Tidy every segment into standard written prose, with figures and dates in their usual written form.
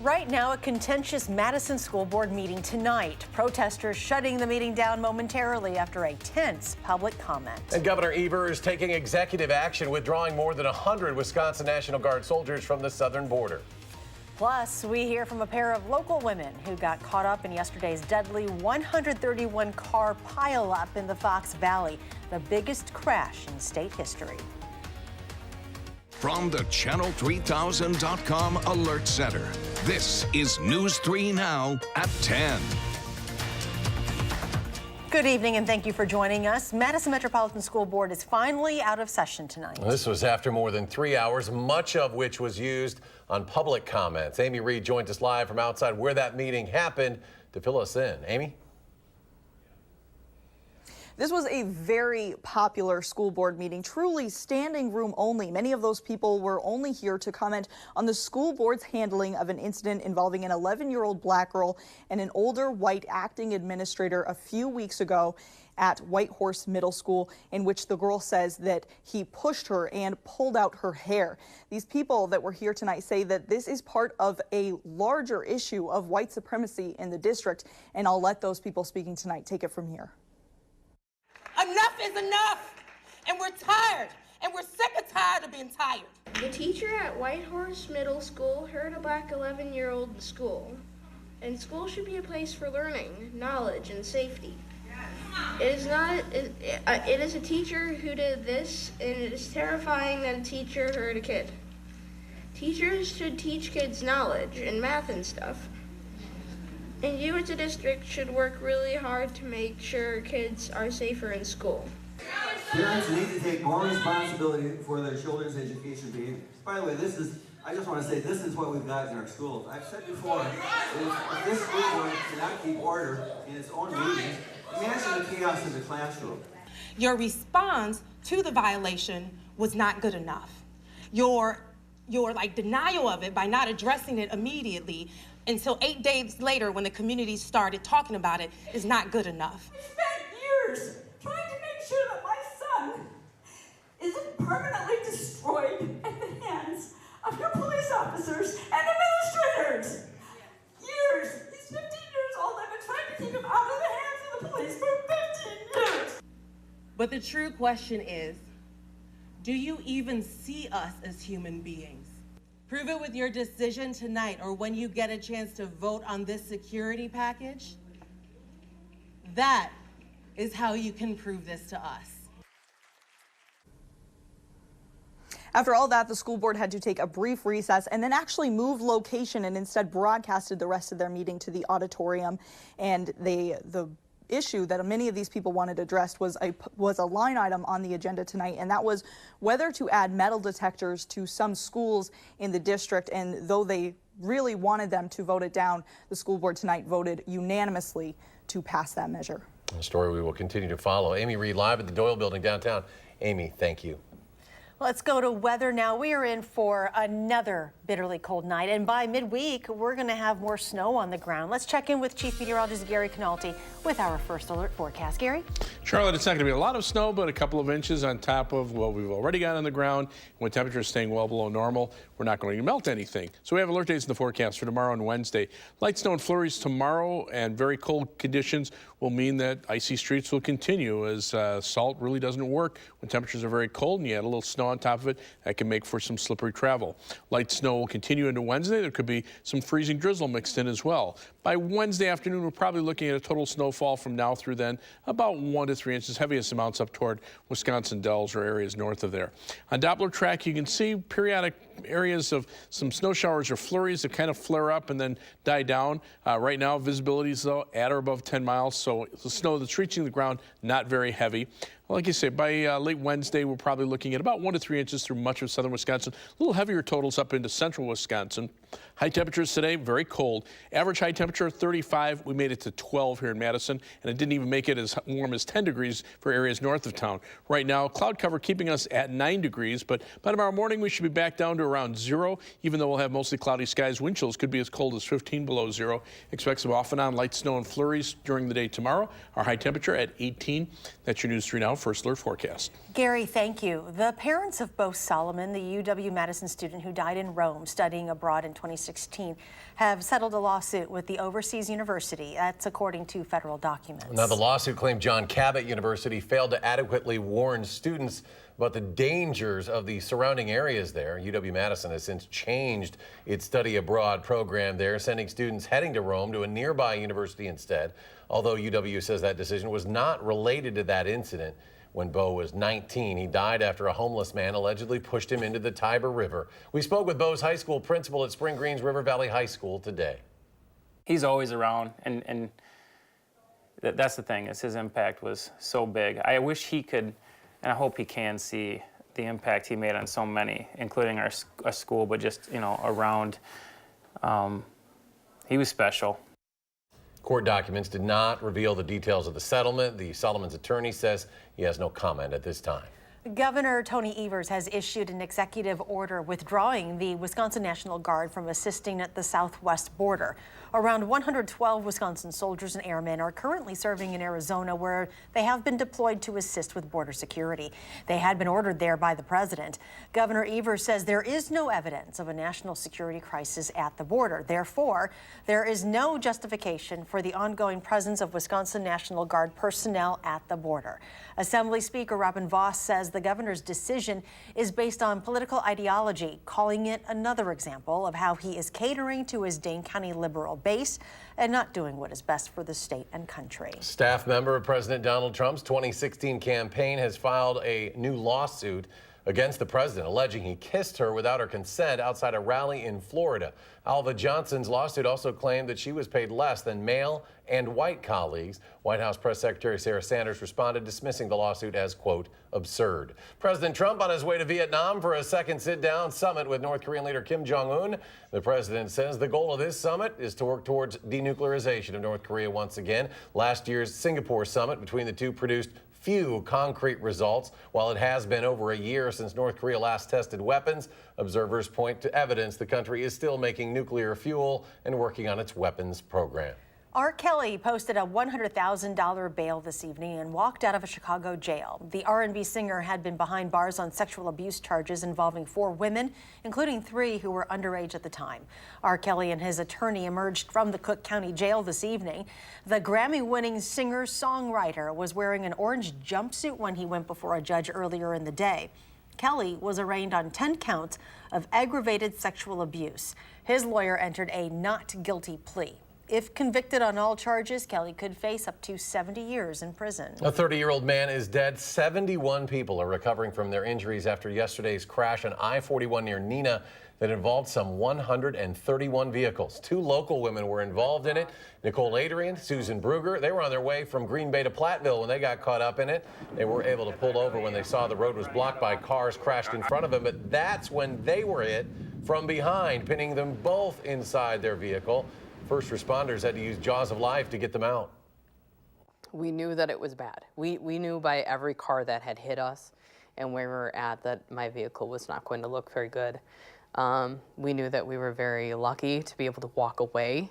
Right now, a contentious Madison school board meeting tonight. Protesters shutting the meeting down momentarily after a tense public comment. And Governor Evers taking executive action, withdrawing more than 100 Wisconsin National Guard soldiers from the southern border. Plus, we hear from a pair of local women who got caught up in yesterday's deadly 131-car pileup in the Fox Valley, the biggest crash in state history. From the Channel3000.com Alert Center, this is News 3 Now at 10. Good evening and thank you for joining us. Madison Metropolitan School Board is finally out of session tonight. This was after more than 3 hours, much of which was used on public comments. Amy Reed joins us live from outside where that meeting happened to fill us in. Amy? This was a very popular school board meeting, truly standing room only. Many of those people were only here to comment on the school board's handling of an incident involving an 11-year-old black girl and an older white acting administrator a few weeks ago at Whitehorse Middle School, in which the girl says that he pushed her and pulled out her hair. These people that were here tonight say that this is part of a larger issue of white supremacy in the district, and I'll let those people speaking tonight take it from here. Enough is enough, and we're tired, and we're sick and tired of being tired. The teacher at Whitehorse Middle School hurt a black 11-year-old in school, and school should be a place for learning, knowledge, and safety. It is a teacher who did this, and it is terrifying that a teacher hurt a kid. Teachers should teach kids knowledge and math and stuff. And you as a district should work really hard to make sure kids are safer in school. Parents need to take more responsibility for their children's education behavior. By the way, I just want to say this is what we've got in our schools. I've said before, if this school board cannot keep order in its own meetings, imagine the chaos in the classroom. Your response to the violation was not good enough. Your denial of it by not addressing it immediately until 8 days later when the community started talking about it is not good enough. We spent years trying to make sure that my son isn't permanently destroyed at the hands of your police officers and administrators. Years. He's 15 years old. I've been trying to keep him out of the hands of the police for 15 years. But the true question is, do you even see us as human beings? Prove it with your decision tonight or when you get a chance to vote on this security package. That is how you can prove this to us. After all that, the school board had to take a brief recess and then actually move location and instead broadcasted the rest of their meeting to the auditorium. And the issue that many of these people wanted addressed was a line item on the agenda tonight, and that was whether to add metal detectors to some schools in the district. And though they really wanted them to vote it down, the school board tonight voted unanimously to pass that measure. A story we will continue to follow. Amy Reed live at the Doyle Building downtown. Amy, thank you. Let's go to weather now. We are in for another bitterly cold night, and by midweek, we're going to have more snow on the ground. Let's check in with Chief Meteorologist Gary Canalti with our first alert forecast. Gary? Charlotte, it's not going to be a lot of snow, but a couple of inches on top of what we've already got on the ground. When temperatures staying well below normal, we're not going to melt anything. So we have alert days in the forecast for tomorrow and Wednesday. Light snow and flurries tomorrow, and very cold conditions will mean that icy streets will continue as salt really doesn't work when temperatures are very cold and you add a little snow on top of it. That can make for some slippery travel. Light snow will continue into Wednesday. There could be some freezing drizzle mixed in as well. By Wednesday afternoon, we're probably looking at a total snowfall from now through then, about 1 to 3 inches, heaviest amounts up toward Wisconsin Dells or areas north of there. On Doppler track, you can see periodic areas of some snow showers or flurries that kind of flare up and then die down. Right now, visibility is though at or above 10 miles, so the snow that's reaching the ground, not very heavy. Like I say, by late Wednesday, we're probably looking at about 1 to 3 inches through much of southern Wisconsin. A little heavier totals up into central Wisconsin. High temperatures today, very cold. Average high temperature 35. We made it to 12 here in Madison, and it didn't even make it as warm as 10 degrees for areas north of town. Right now, cloud cover keeping us at 9 degrees, but by tomorrow morning, we should be back down to around 0, even though we'll have mostly cloudy skies. Wind chills could be as cold as 15 below 0. Expect some off and on light snow and flurries during the day tomorrow. Our high temperature at 18. That's your News 3 Now. First Alert Forecast. Gary, thank you. The parents of Bo Solomon, the UW-Madison student who died in Rome studying abroad in 2016, have settled a lawsuit with the overseas university. That's according to federal documents. Now, the lawsuit claimed John Cabot University failed to adequately warn students about the dangers of the surrounding areas there. UW-Madison has since changed its study abroad program there, sending students heading to Rome to a nearby university instead, although UW says that decision was not related to that incident. When Bo was 19, he died after a homeless man allegedly pushed him into the Tiber River. We spoke with Bo's high school principal at Spring Green's River Valley High School today. He's always around, and that's the thing, is his impact was so big. I wish he could, and I hope he can see the impact he made on so many, including our school, but just, you know, around. He was special. Court documents did not reveal the details of the settlement. The Solomon's attorney says he has no comment at this time. Governor Tony Evers has issued an executive order withdrawing the Wisconsin National Guard from assisting at the southwest border. Around 112 Wisconsin soldiers and airmen are currently serving in Arizona, where they have been deployed to assist with border security. They had been ordered there by the president. Governor Evers says there is no evidence of a national security crisis at the border. Therefore, there is no justification for the ongoing presence of Wisconsin National Guard personnel at the border. Assembly Speaker Robin Vos says the governor's decision is based on political ideology, calling it another example of how he is catering to his Dane County liberal base and not doing what is best for the state and country. Staff member of President Donald Trump's 2016 campaign has filed a new lawsuit against the president, alleging he kissed her without her consent outside a rally in Florida. Alva Johnson's lawsuit also claimed that she was paid less than male and white colleagues. White House Press Secretary Sarah Sanders responded, dismissing the lawsuit as, quote, absurd. President Trump on his way to Vietnam for a second sit-down summit with North Korean leader Kim Jong-un. The president says the goal of this summit is to work towards denuclearization of North Korea once again. Last year's Singapore summit between the two produced few concrete results. While it has been over a year since North Korea last tested weapons, observers point to evidence the country is still making nuclear fuel and working on its weapons program. R. Kelly posted a $100,000 bail this evening and walked out of a Chicago jail. The R&B singer had been behind bars on sexual abuse charges involving 4 women, including 3 who were underage at the time. R. Kelly and his attorney emerged from the Cook County Jail this evening. The Grammy-winning singer-songwriter was wearing an orange jumpsuit when he went before a judge earlier in the day. Kelly was arraigned on 10 counts of aggravated sexual abuse. His lawyer entered a not guilty plea. If convicted on all charges, Kelly could face up to 70 years in prison. A 30-year-old man is dead. 71 people are recovering from their injuries after yesterday's crash on I-41 near Neenah that involved some 131 vehicles. 2 local women were involved in it. Nicole Adrian, Susan Bruger. They were on their way from Green Bay to Platteville when they got caught up in it. They were able to pull over when they saw the road was blocked by cars crashed in front of them, but that's when they were hit from behind, pinning them both inside their vehicle. First responders had to use jaws of life to get them out. We knew that it was bad. We knew by every car that had hit us and where we were at that my vehicle was not going to look very good. We knew that we were very lucky to be able to walk away.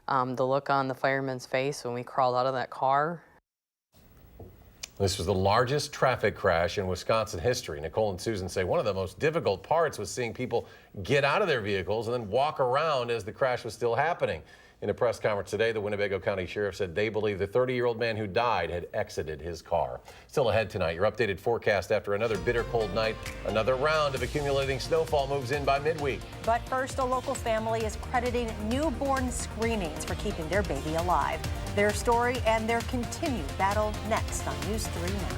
The look on the fireman's face when we crawled out of that car. This was the largest traffic crash in Wisconsin history. Nicole and Susan say one of the most difficult parts was seeing people get out of their vehicles and then walk around as the crash was still happening. In a press conference today, the Winnebago County Sheriff said they believe the 30-year-old man who died had exited his car. Still ahead tonight, your updated forecast after another bitter cold night. Another round of accumulating snowfall moves in by midweek. But first, a local family is crediting newborn screenings for keeping their baby alive. Their story and their continued battle next on News 3 Now.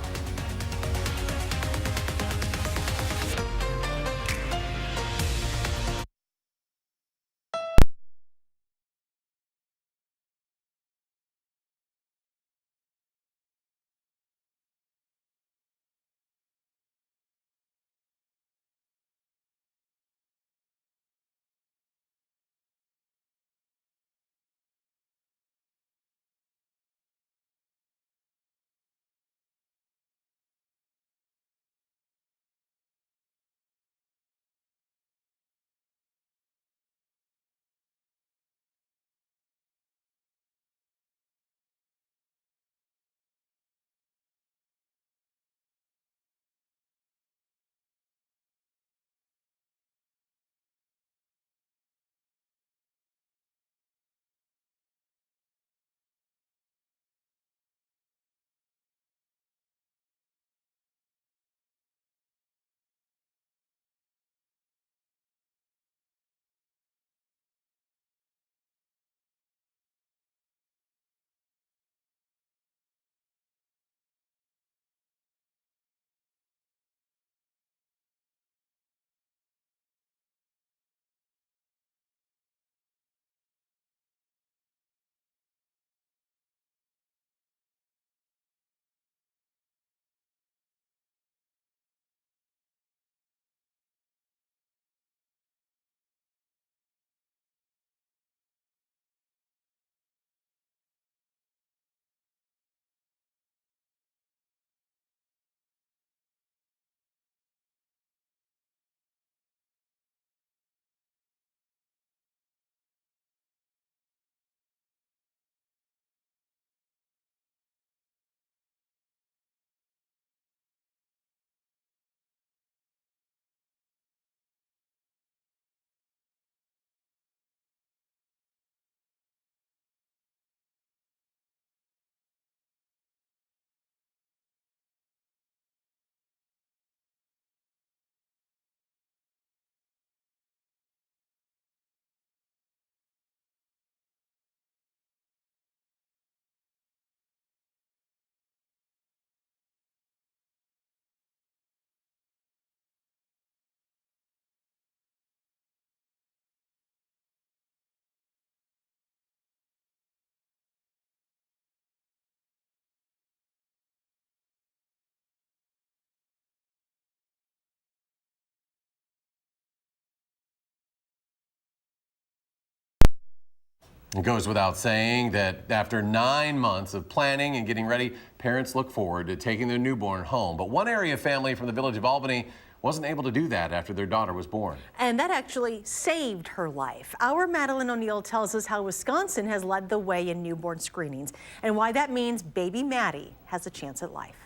It goes without saying that after 9 months of planning and getting ready, parents look forward to taking their newborn home. But one area family from the village of Albany wasn't able to do that after their daughter was born. And that actually saved her life. Our Madeline O'Neill tells us how Wisconsin has led the way in newborn screenings and why that means baby Maddie has a chance at life.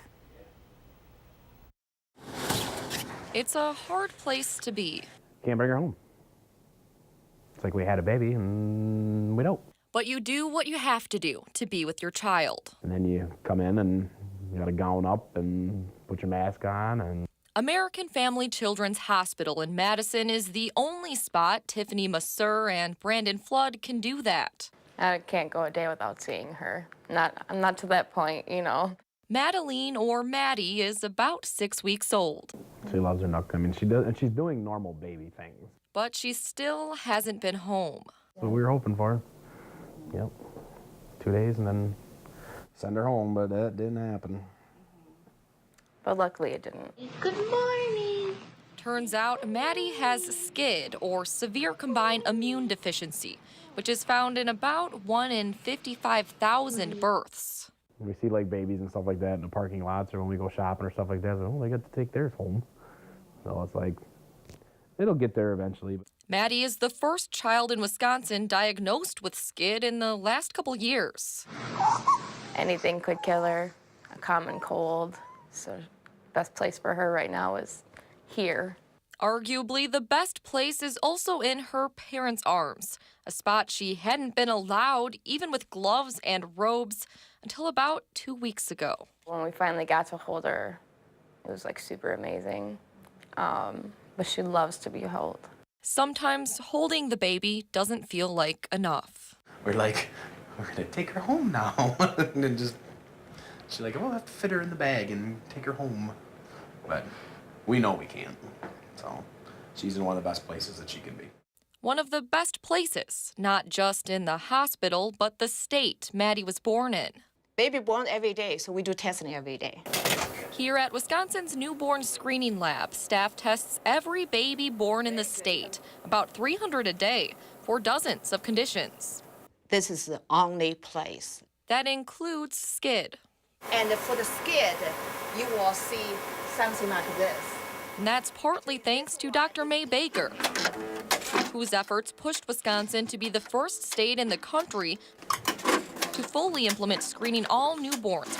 It's a hard place to be. Can't bring her home. It's like we had a baby and we don't. But you do what you have to do to be with your child. And then you come in and you got to gown up and put your mask on. And American Family Children's Hospital in Madison is the only spot Tiffany Masseur and Brandon Flood can do that. I can't go a day without seeing her. I'm not to that point, you know. Madeline, or Maddie, is about 6 weeks old. She loves her knuckle. I mean, she does, and she's doing normal baby things. But she still hasn't been home. So we were hoping for her. Yep. 2 days and then send her home, but that didn't happen. But luckily it didn't. Good morning. Turns out Maddie has SCID, or severe combined immune deficiency, which is found in about 1 in 55,000 births. We see like babies and stuff like that in the parking lots or when we go shopping or stuff like that. So, they get to take theirs home. So it's like, it'll get there eventually. Maddie is the first child in Wisconsin diagnosed with SCID in the last couple years. Anything could kill her, a common cold. So best place for her right now is here. Arguably, the best place is also in her parents' arms, a spot she hadn't been allowed, even with gloves and robes, until about 2 weeks ago. When we finally got to hold her, it was like super amazing. But she loves to be held. Sometimes holding the baby doesn't feel like enough. We're like, we're gonna take her home now. And then she's like, oh, I'll have to fit her in the bag and take her home. But we know we can't. So she's in one of the best places that she can be. One of the best places, not just in the hospital, but the state Maddie was born in. Baby born every day, so we do testing every day. Here at Wisconsin's newborn screening lab, staff tests every baby born in the state, about 300 a day, for dozens of conditions. This is the only place. That includes SCID. And for the SCID, you will see something like this. And that's partly thanks to Dr. May Baker, whose efforts pushed Wisconsin to be the first state in the country to fully implement screening all newborns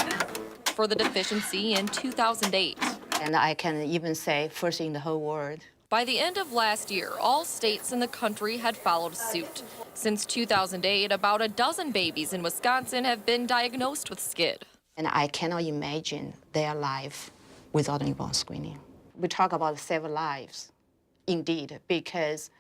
for the deficiency in 2008. And I can even say first in the whole world. By the end of last year, all states in the country had followed suit. Since 2008, about a dozen babies in Wisconsin have been diagnosed with SCID. And I cannot imagine their life without newborn screening. We talk about save lives, indeed, because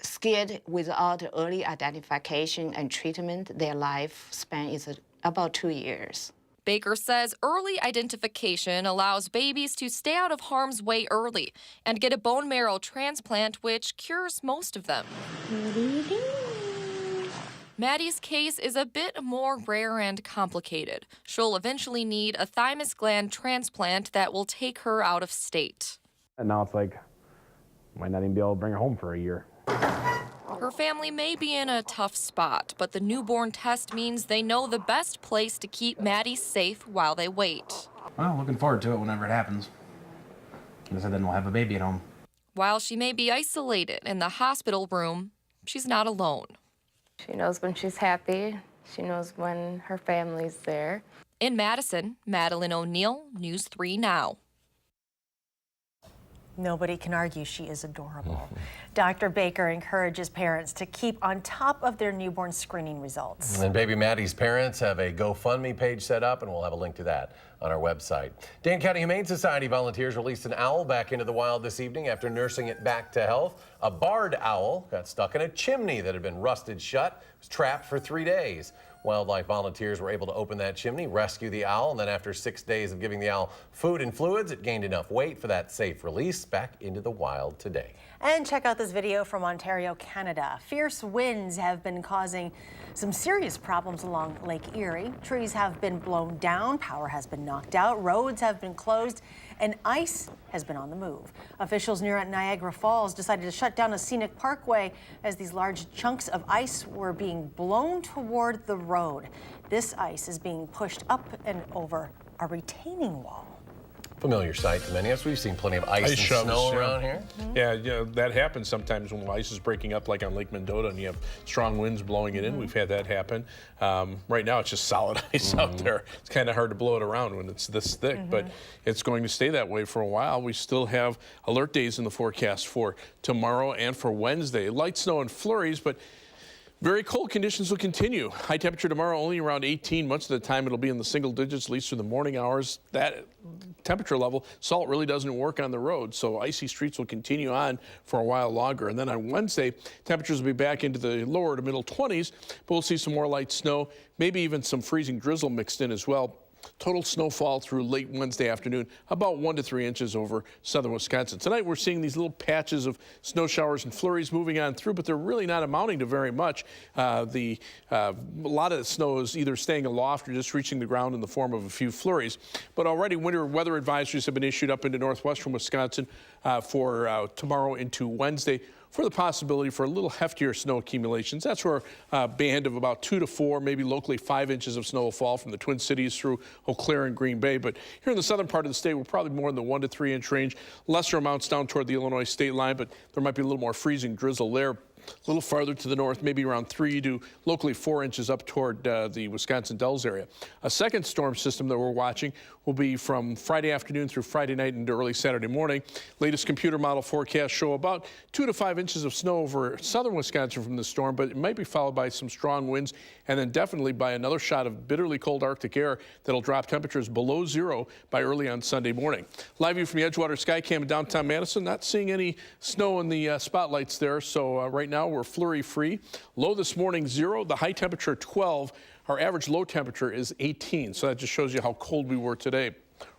SCID without early identification and treatment, their lifespan is about 2 years. Baker says early identification allows babies to stay out of harm's way early and get a bone marrow transplant, which cures most of them. Maddie's case is a bit more rare and complicated. She'll eventually need a thymus gland transplant that will take her out of state. And now it's like, might not even be able to bring her home for a year. Her family may be in a tough spot, but the newborn test means they know the best place to keep Maddie safe while they wait. Well, looking forward to it whenever it happens. Because then we'll have a baby at home. While she may be isolated in the hospital room, she's not alone. She knows when she's happy. She knows when her family's there. In Madison, Madeline O'Neill, News 3 Now. Nobody can argue she is adorable. Dr. Baker encourages parents to keep on top of their newborn screening results. And baby Maddie's parents have a GoFundMe page set up, and we'll have a link to that on our website. Dane County Humane Society volunteers released an owl back into the wild this evening after nursing it back to health. A barred owl got stuck in a chimney that had been rusted shut. It was trapped for 3 days. Wildlife volunteers were able to open that chimney, rescue the owl, and then after 6 days of giving the owl food and fluids, it gained enough weight for that safe release back into the wild today. And check out this video from Ontario, Canada. Fierce winds have been causing some serious problems along Lake Erie. Trees have been blown down, power has been knocked out, roads have been closed, and ice has been on the move. Officials near Niagara Falls decided to shut down a scenic parkway as these large chunks of ice were being blown toward the road. This ice is being pushed up and over a retaining wall. Familiar sight to many of us. We've seen plenty of ice and shoves, snow around here. Yeah, you know, that happens sometimes when ice is breaking up, like on Lake Mendota, and you have strong winds blowing it in. We've had that happen. Right now, it's just solid ice out there. It's kind of hard to blow it around when it's this thick, but it's going to stay that way for a while. We still have alert days in the forecast for tomorrow and for Wednesday. Light snow and flurries, but very cold conditions will continue. High temperature tomorrow only around 18. Much of the time it'll be in the single digits, at least through the morning hours. That temperature level, salt really doesn't work on the road, so icy streets will continue on for a while longer. And then on Wednesday, temperatures will be back into the lower to middle 20s, but we'll see some more light snow, maybe even some freezing drizzle mixed in as well. Total snowfall through late Wednesday afternoon, about 1 to 3 inches over southern Wisconsin. Tonight we're seeing these little patches of snow showers and flurries moving on through, but they're really not amounting to very much. A lot of the snow is either staying aloft or just reaching the ground in the form of a few flurries. But already winter weather advisories have been issued up into northwestern Wisconsin for tomorrow into Wednesday, for the possibility for a little heftier snow accumulations. That's where a band of about 2 to 4, maybe locally 5 inches of snow will fall from the Twin Cities through Eau Claire and Green Bay. But here in the southern part of the state, we're probably more in the 1 to 3 inch range. Lesser amounts down toward the Illinois state line, but there might be a little more freezing drizzle there. A little farther to the north, maybe around 3 to locally 4 inches up toward the Wisconsin Dells area. A second storm system that we're watching will be from Friday afternoon through Friday night into early Saturday morning. Latest computer model forecasts show about 2 to 5 inches of snow over southern Wisconsin from the storm, but it might be followed by some strong winds and then definitely by another shot of bitterly cold Arctic air that'll drop temperatures below zero by early on Sunday morning. Live view from the Edgewater Skycam in downtown Madison. Not seeing any snow in the spotlights there, so right now we're flurry free. Low this morning 0, the high temperature 12. Our average low temperature is 18, so that just shows you how cold we were today.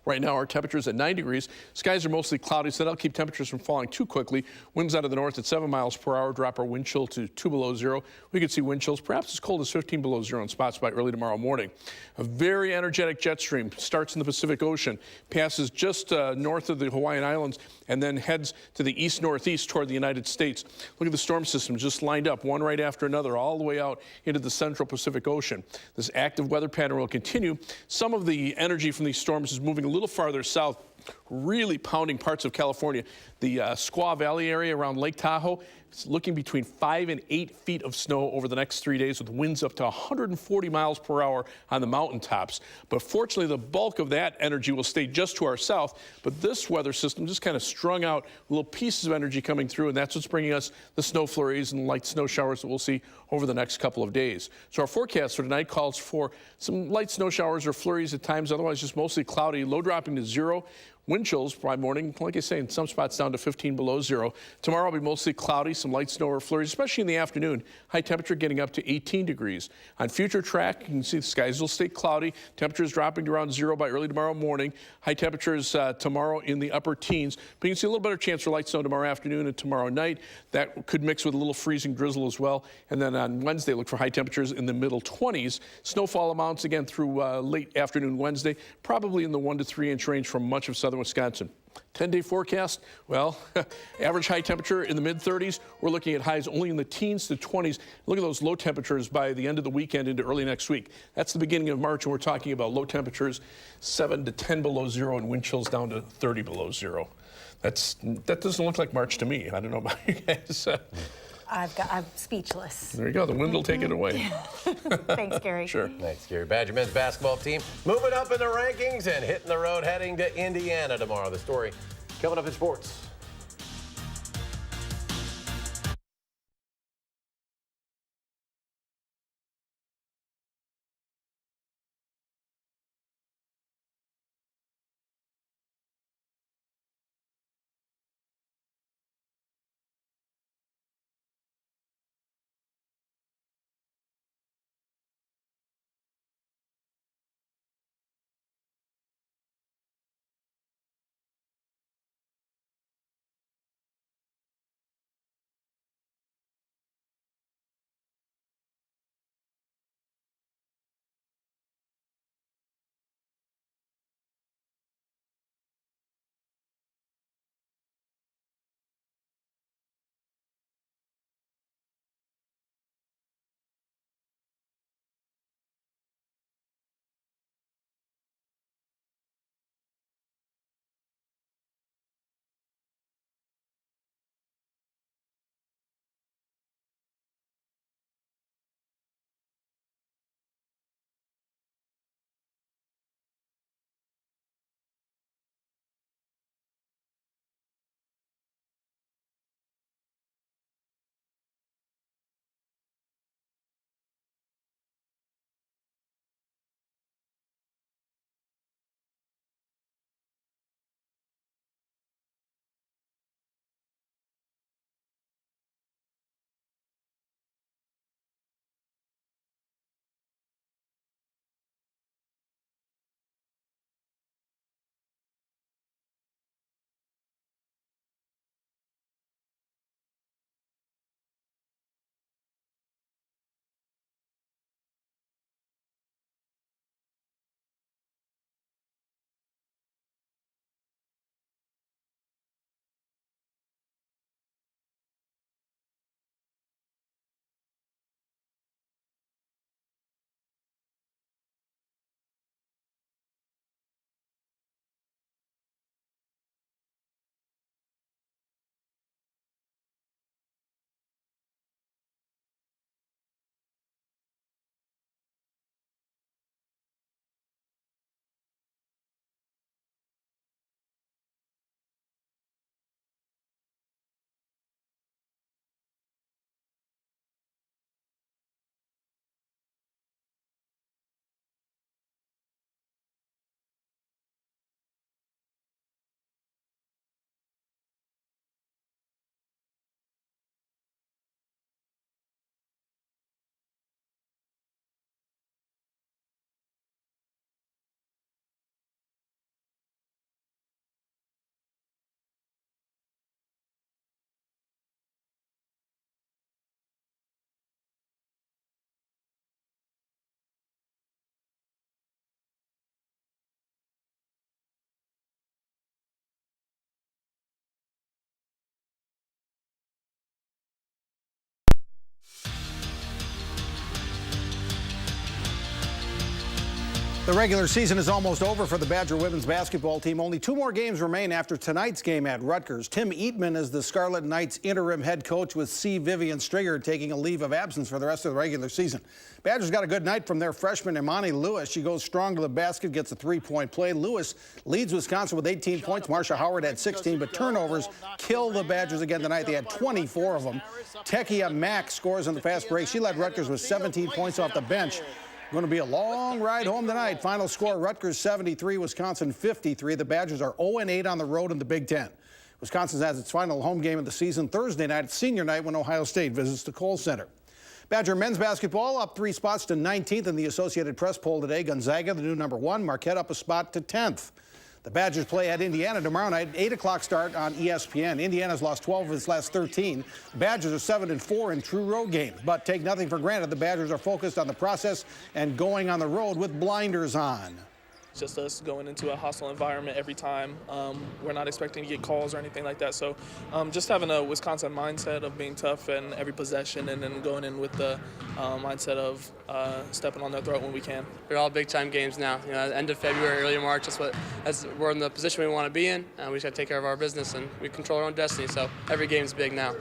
Right now, our temperature is at 9 degrees. Skies are mostly cloudy, so that'll keep temperatures from falling too quickly. Winds out of the north at 7 miles per hour drop our wind chill to 2 below zero. We could see wind chills perhaps as cold as 15 below zero in spots by early tomorrow morning. A very energetic jet stream starts in the Pacific Ocean, passes just north of the Hawaiian Islands, and then heads to the east-northeast toward the United States. Look at the storm system just lined up, one right after another, all the way out into the central Pacific Ocean. This active weather pattern will continue. Some of the energy from these storms is moving a little farther south, really pounding parts of California. The Squaw Valley area around Lake Tahoe, it's looking between 5 and 8 feet of snow over the next 3 days with winds up to 140 miles per hour on the mountaintops. But fortunately, the bulk of that energy will stay just to our south. But this weather system just kind of strung out little pieces of energy coming through, and that's what's bringing us the snow flurries and light snow showers that we'll see over the next couple of days. So our forecast for tonight calls for some light snow showers or flurries at times, otherwise just mostly cloudy, low dropping to 0. Wind chills by morning, like I say, in some spots down to 15 below zero. Tomorrow will be mostly cloudy, some light snow or flurries, especially in the afternoon. High temperature getting up to 18 degrees. On future track, you can see the skies will stay cloudy. Temperatures dropping to around 0 by early tomorrow morning. High temperatures tomorrow in the upper teens. But you can see a little better chance for light snow tomorrow afternoon and tomorrow night. That could mix with a little freezing drizzle as well. And then on Wednesday, look for high temperatures in the middle 20s. Snowfall amounts again through late afternoon Wednesday, probably in the 1 to 3 inch range from much of southern Wisconsin. 10-day forecast, well, average high temperature in the mid-30s. We're looking at highs only in the teens to 20s. Look at those low temperatures by the end of the weekend into early next week. That's the beginning of March, and we're talking about low temperatures 7 to 10 below zero and wind chills down to 30 below zero. That doesn't look like March to me. I don't know about you guys. I'm speechless. There you go. The wind will take it away. Thanks, Gary. Sure. Thanks, Gary. Badger men's basketball team moving up in the rankings and hitting the road heading to Indiana tomorrow. The story coming up in sports. The regular season is almost over for the Badger women's basketball team. Only 2 more games remain after tonight's game at Rutgers. Tim Eatman is the Scarlet Knights interim head coach, with C. Vivian Stringer taking a leave of absence for the rest of the regular season. Badgers got a good night from their freshman Imani Lewis. She goes strong to the basket, gets a 3-point play. Lewis leads Wisconsin with 18 points. Marsha Howard had 16, but turnovers kill the Badgers again tonight. They had 24 of them. Tekia Mack scores on the fast break. She led Rutgers with 17 points off the bench. Going to be a long ride home tonight. Final score, Rutgers 73, Wisconsin 53. The Badgers are 0-8 on the road in the Big Ten. Wisconsin has its final home game of the season Thursday night, it's senior night, when Ohio State visits the Kohl Center. Badger men's basketball up 3 spots to 19th in the Associated Press poll today. Gonzaga, the new number 1. Marquette up a spot to 10th. The Badgers play at Indiana tomorrow night, 8 o'clock start on ESPN. Indiana's lost 12 of its last 13. The Badgers are 7-4 in true road games, but take nothing for granted. The Badgers are focused on the process and going on the road with blinders on. It's just us going into a hostile environment every time. We're not expecting to get calls or anything like that. So just having a Wisconsin mindset of being tough in every possession, and then going in with the mindset of stepping on their throat when we can. They're all big-time games now. You know, end of February, early March, as we're in the position we want to be in. We just got to take care of our business, and we control our own destiny. So every game's big now.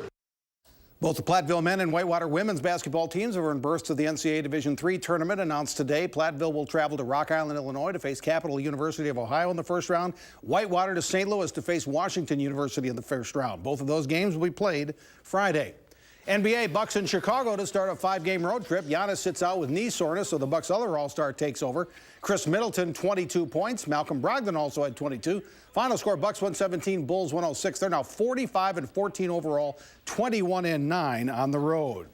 Both the Platteville men and Whitewater women's basketball teams are in berths to the NCAA Division III tournament announced today. Platteville will travel to Rock Island, Illinois to face Capital University of Ohio in the first round. Whitewater to St. Louis to face Washington University in the first round. Both of those games will be played Friday. NBA, Bucks in Chicago to start a 5-game road trip. Giannis sits out with knee soreness, so the Bucks' other All-Star takes over. Chris Middleton, 22 points. Malcolm Brogdon also had 22. Final score, Bucks 117, Bulls 106. They're now 45-14 overall, 21-9 on the road.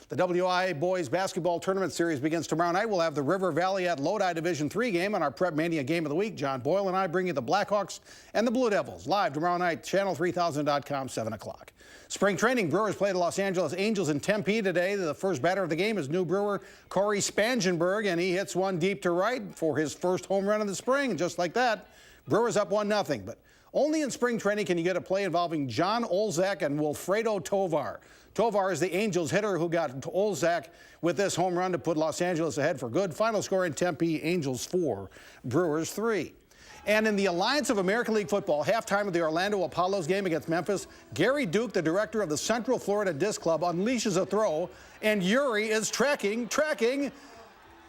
The WIA Boys Basketball Tournament Series begins tomorrow night. We'll have the River Valley at Lodi Division III game on our Prep Mania Game of the Week. John Boyle and I bring you the Blackhawks and the Blue Devils live tomorrow night, channel3000.com, 7 o'clock. Spring training, Brewers play the Los Angeles Angels in Tempe today. The first batter of the game is new Brewer Corey Spangenberg, and he hits one deep to right for his first home run of the spring. And just like that, Brewers up 1-0. But only in spring training can you get a play involving John Olzak and Wilfredo Tovar. Tovar is the Angels hitter who got Olzak with this home run to put Los Angeles ahead for good. Final score in Tempe, Angels 4, Brewers 3. And in the Alliance of American League Football, halftime of the Orlando Apollos game against Memphis, Gary Duke, the director of the Central Florida Disc Club, unleashes a throw, and Yuri is tracking,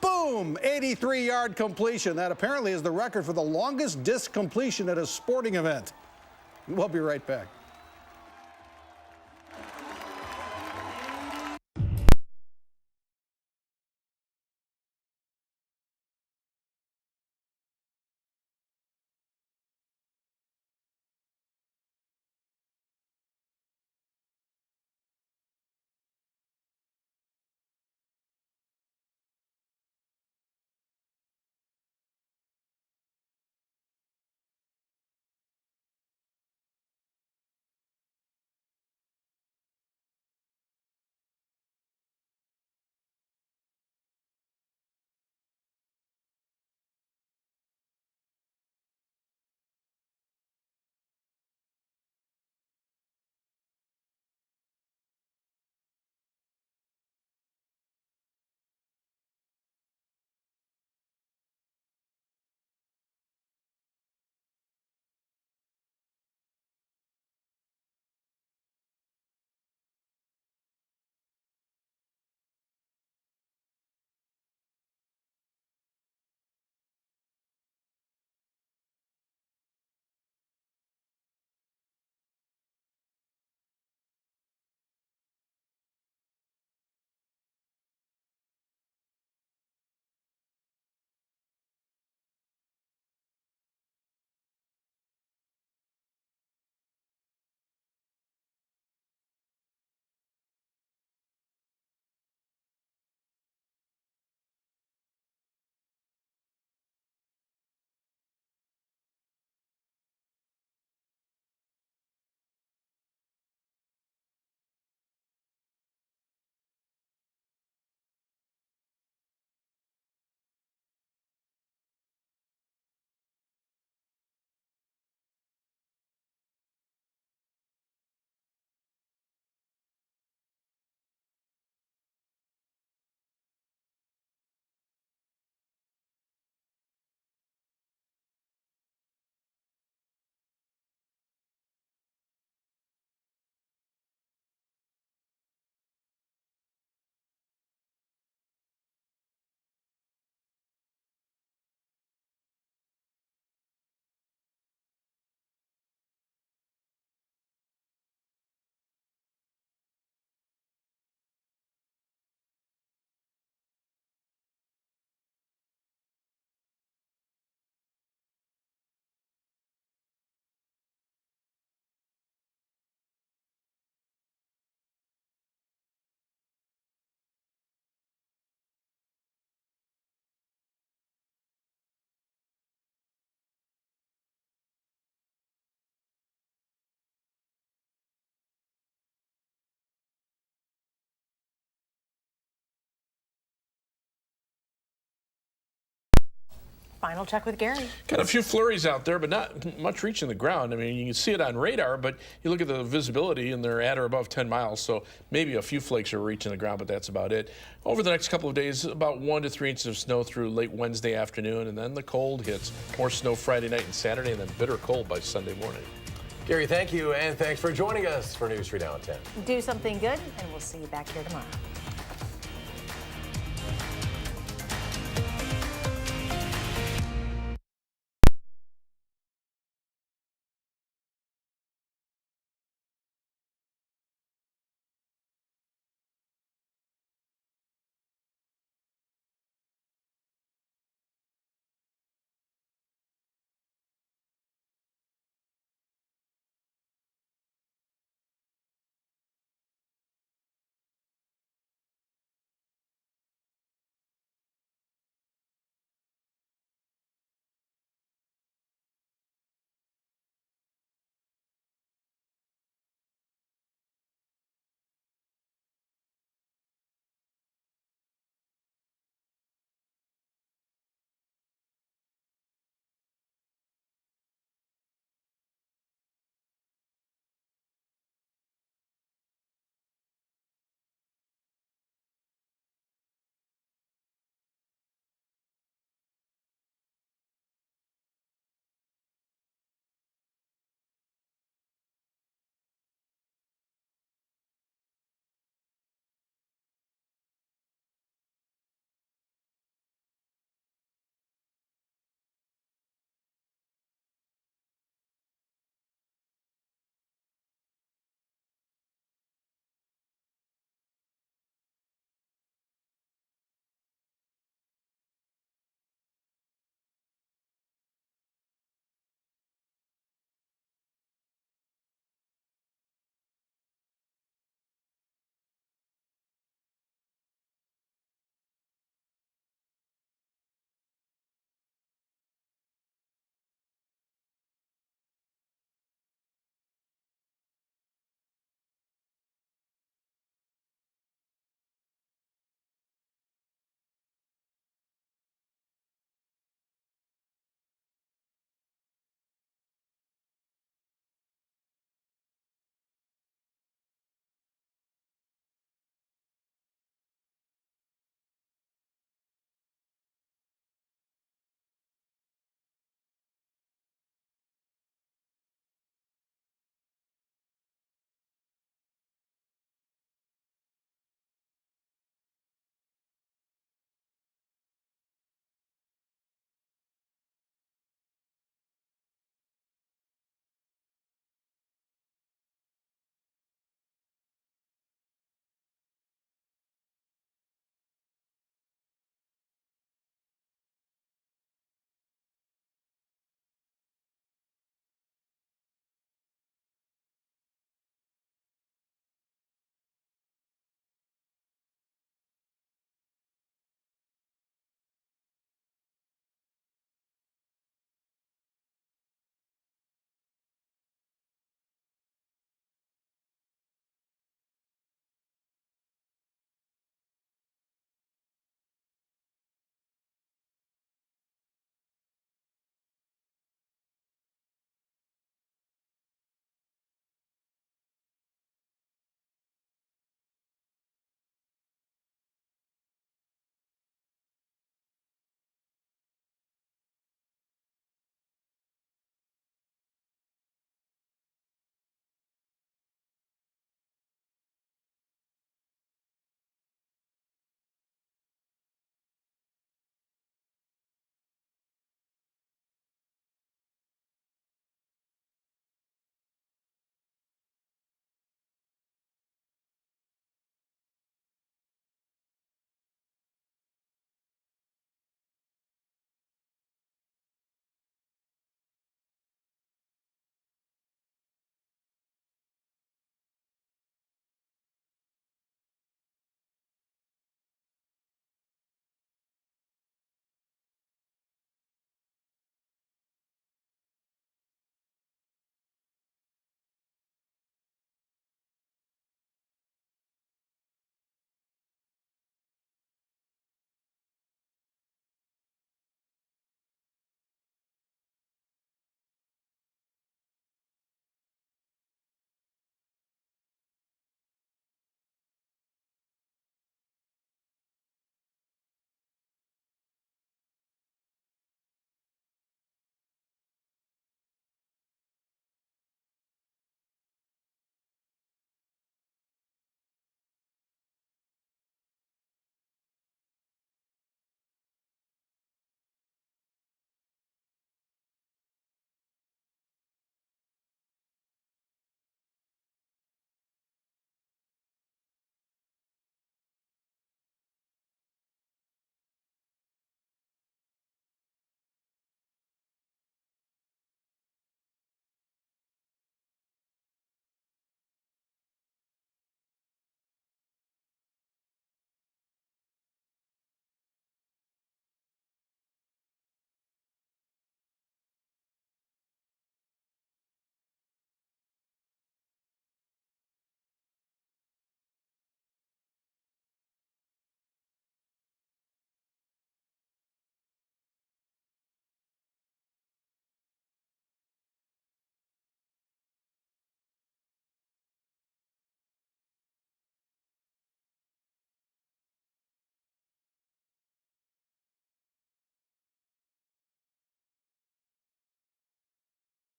boom, 83-yard completion. That apparently is the record for the longest disc completion at a sporting event. We'll be right back. Final check with Gary. Got a few flurries out there, but not much reaching the ground. I mean, you can see it on radar, but you look at the visibility and they're at or above 10 miles, so maybe a few flakes are reaching the ground, but that's about it. Over the next couple of days, about 1 to 3 inches of snow through late Wednesday afternoon, and then the cold hits. More snow Friday night and Saturday, and then bitter cold by Sunday morning. Gary, thank you, and thanks for joining us for News 3 Now at 10. Do something good, and we'll see you back here tomorrow.